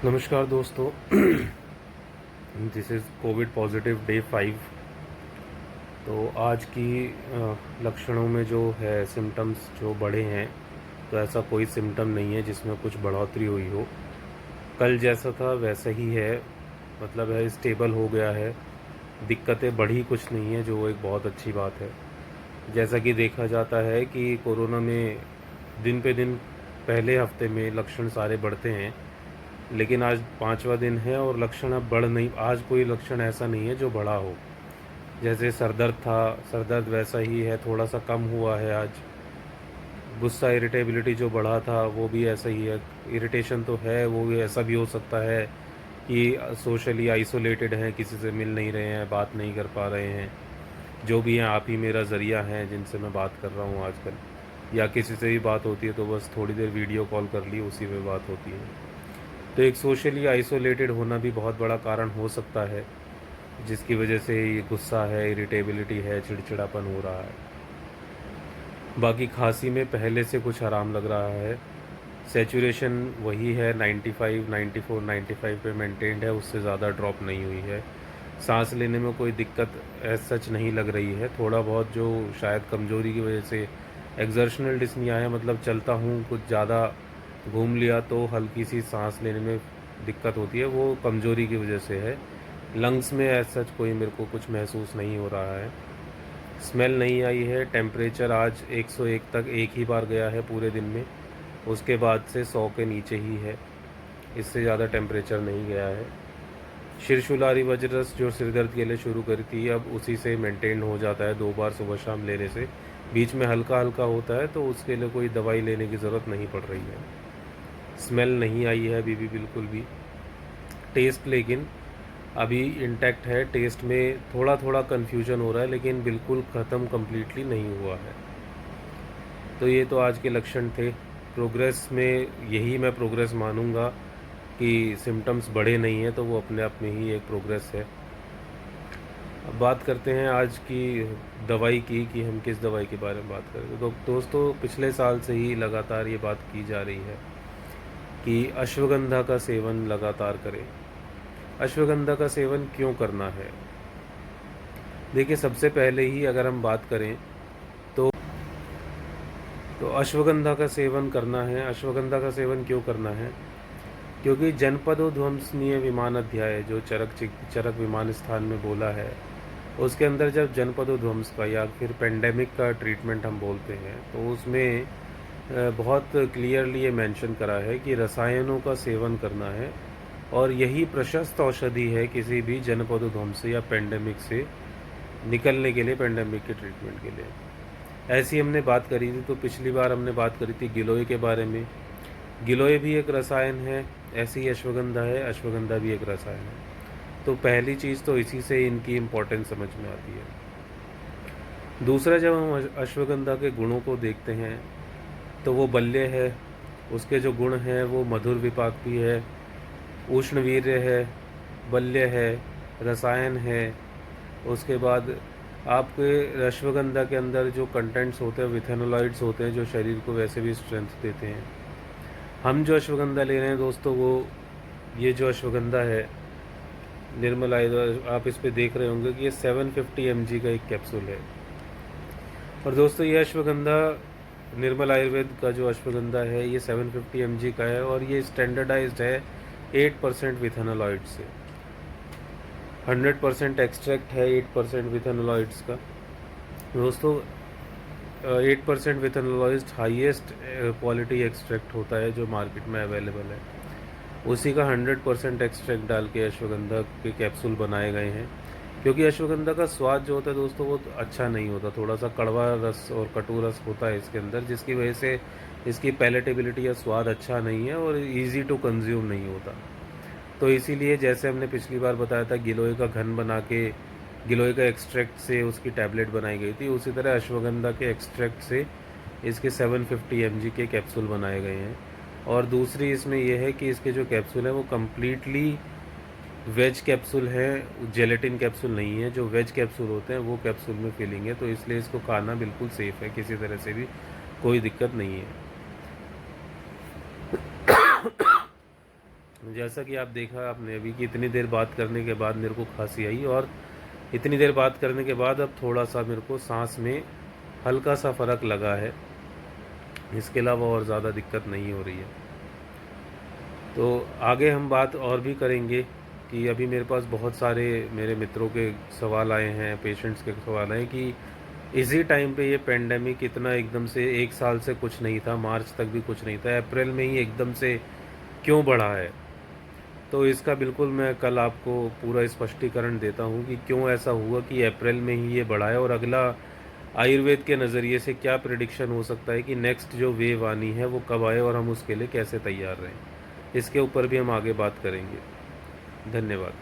नमस्कार दोस्तों। This is Covid positive day 5। तो आज की लक्षणों में जो है सिम्टम्स जो बढ़े हैं, तो ऐसा कोई सिम्टम नहीं है जिसमें कुछ बढ़ोतरी हुई हो। कल जैसा था वैसा ही है, मतलब है स्टेबल हो गया है। दिक्कतें बढ़ी कुछ नहीं है, जो एक बहुत अच्छी बात है। जैसा कि देखा जाता है कि कोरोना में दिन पे दिन पहले हफ्ते में लक्षण सारे बढ़ते हैं, लेकिन आज 5वां दिन है और लक्षण अब बढ़ नहीं, आज कोई लक्षण ऐसा नहीं है जो बढ़ा हो। जैसे सर दर्द था, सर दर्द वैसा ही है, थोड़ा सा कम हुआ है आज। गुस्सा, इरिटेबिलिटी जो बढ़ा था वो भी ऐसा ही है। इरिटेशन तो है, वो भी ऐसा भी हो सकता है कि सोशली आइसोलेटेड हैं, किसी से मिल नहीं रहे हैं, बात नहीं कर पा रहे हैं। जो भी हैं, आप ही मेरा ज़रिया हैं जिनसे मैं बात कर रहा हूँ आजकल। या किसी से भी बात होती है तो बस थोड़ी देर वीडियो कॉल कर ली, उसी में बात होती है। तो एक सोशली आइसोलेटेड होना भी बहुत बड़ा कारण हो सकता है, जिसकी वजह से ये गुस्सा है, इरिटेबिलिटी है, चिड़चिड़ापन हो रहा है। बाकी खांसी में पहले से कुछ आराम लग रहा है। सैचुरेशन वही है, 95, 94, 95 पे मेंटेन्ड है, उससे ज़्यादा ड्रॉप नहीं हुई है। सांस लेने में कोई दिक्कत एज सच नहीं लग रही है। थोड़ा बहुत जो शायद कमज़ोरी की वजह से एक्सर्शनल डिस्निया है, मतलब चलता हूँ, कुछ ज़्यादा घूम लिया तो हल्की सी सांस लेने में दिक्कत होती है, वो कमज़ोरी की वजह से है। लंग्स में एज सच कोई मेरे को कुछ महसूस नहीं हो रहा है। स्मेल नहीं आई है। टेम्परेचर आज 101 तक एक ही बार गया है पूरे दिन में, उसके बाद से 100 के नीचे ही है, इससे ज़्यादा टेम्परेचर नहीं गया है। शिरशुलारी वज्ररस जो सिर दर्द के लिए शुरू करी थी, अब उसी से मेंटेन हो जाता है 2 बार सुबह शाम लेने से। बीच में हल्का हल्का होता है, तो उसके लिए कोई दवाई लेने की ज़रूरत नहीं पड़ रही है। स्मेल नहीं आई है अभी भी बिल्कुल भी। टेस्ट लेकिन अभी इंटैक्ट है। टेस्ट में थोड़ा थोड़ा कन्फ्यूजन हो रहा है, लेकिन बिल्कुल ख़त्म कम्प्लीटली नहीं हुआ है। तो ये तो आज के लक्षण थे। प्रोग्रेस में यही मैं प्रोग्रेस मानूंगा कि सिम्टम्स बढ़े नहीं हैं, तो वो अपने आप में ही एक प्रोग्रेस है। अब बात करते हैं आज की दवाई की, कि हम किस दवाई के बारे में बात करें। तो दोस्तों, पिछले साल से ही लगातार ये बात की जा रही है कि अश्वगंधा का सेवन लगातार करें। अश्वगंधा का सेवन क्यों करना है? देखिए, सबसे पहले ही अगर हम बात करें तो अश्वगंधा का सेवन करना है। अश्वगंधा का सेवन क्यों करना है? क्योंकि जनपदोध्वंसनीय विमान अध्याय जो चरक विमान स्थान में बोला है, उसके अंदर जब जनपदोध्वंस का या फिर पेंडेमिक का ट्रीटमेंट हम बोलते हैं, तो उसमें बहुत क्लियरली ये मेंशन करा है कि रसायनों का सेवन करना है, और यही प्रशस्त औषधि है किसी भी जनपदोध्वंस या पेंडेमिक से निकलने के लिए, पेंडेमिक के ट्रीटमेंट के लिए। ऐसी हमने बात करी थी, तो पिछली बार हमने बात करी थी गिलोय के बारे में। गिलोय भी एक रसायन है, ऐसी ही अश्वगंधा है, अश्वगंधा भी एक रसायन है। तो पहली चीज़ तो इसी से इनकी इम्पोर्टेंस समझ में आती है। दूसरा, जब हम अश्वगंधा के गुणों को देखते हैं, तो वो बल्य है, उसके जो गुण हैं वो मधुर विपाक भी है, उष्णवीर्य है, बल्य है, रसायन है। उसके बाद आपके अश्वगंधा के अंदर जो कंटेंट्स होते हैं, विथेनोलॉइड्स होते हैं, जो शरीर को वैसे भी स्ट्रेंथ देते हैं। हम जो अश्वगंधा ले रहे हैं दोस्तों, वो ये जो अश्वगंधा है निर्मल आयुर्वेद, आप इस पे देख रहे होंगे कि ये 750 mg का एक कैप्सूल है। और दोस्तों, ये अश्वगंधा निर्मल आयुर्वेद का जो अश्वगंधा है, ये 750 mg का है, और ये स्टैंडर्डाइज्ड है 8% विथेनोलॉइड से। 100% एक्सट्रैक्ट है 8% विथेनोलॉइड्स का। दोस्तों, 8% विथेनोलॉइज्ड हाईएस्ट क्वालिटी एक्सट्रैक्ट होता है जो मार्केट में अवेलेबल है, उसी का 100% एक्सट्रैक्ट डाल के अश्वगंधा के कैप्सूल बनाए गए हैं। क्योंकि अश्वगंधा का स्वाद जो होता है दोस्तों, वो अच्छा नहीं होता, थोड़ा सा कड़वा रस और कटु रस होता है इसके अंदर, जिसकी वजह से इसकी पैलेटेबिलिटी या स्वाद अच्छा नहीं है और इजी टू कंज्यूम नहीं होता। तो इसीलिए जैसे हमने पिछली बार बताया था, गिलोय का घन बना के गिलोय का एक्सट्रैक्ट से उसकी टैबलेट बनाई गई थी, उसी तरह अश्वगंधा के एक्सट्रैक्ट से इसके 750 mg के कैप्सूल बनाए गए हैं। और दूसरी इसमें यह है कि इसके जो कैप्सूल हैं वो कम्प्लीटली वेज कैप्सूल हैं, जेलेटिन कैप्सूल नहीं है। जो वेज कैप्सूल होते हैं वो कैप्सूल में फिलिंग है, तो इसलिए इसको खाना बिल्कुल सेफ़ है, किसी तरह से भी कोई दिक्कत नहीं है। जैसा कि आप देखा आपने अभी कि इतनी देर बात करने के बाद मेरे को खांसी आई, और इतनी देर बात करने के बाद अब थोड़ा सा मेरे को सांस में हल्का सा फ़र्क लगा है। इसके अलावा और ज़्यादा दिक्कत नहीं हो रही है। तो आगे हम बात और भी करेंगे कि अभी मेरे पास बहुत सारे मेरे मित्रों के सवाल आए हैं, पेशेंट्स के सवाल आए कि इसी टाइम पे ये पेंडेमिक इतना एकदम से, 1 साल से कुछ नहीं था, मार्च तक भी कुछ नहीं था, अप्रैल में ही एकदम से क्यों बढ़ा है। तो इसका बिल्कुल मैं कल आपको पूरा स्पष्टीकरण देता हूँ कि क्यों ऐसा हुआ कि अप्रैल में ही ये बढ़ा है, और अगला आयुर्वेद के नज़रिए से क्या प्रिडिक्शन हो सकता है कि नेक्स्ट जो वेव आनी है वो कब आए और हम उसके लिए कैसे तैयार रहें। इसके ऊपर भी हम आगे बात करेंगे। धन्यवाद।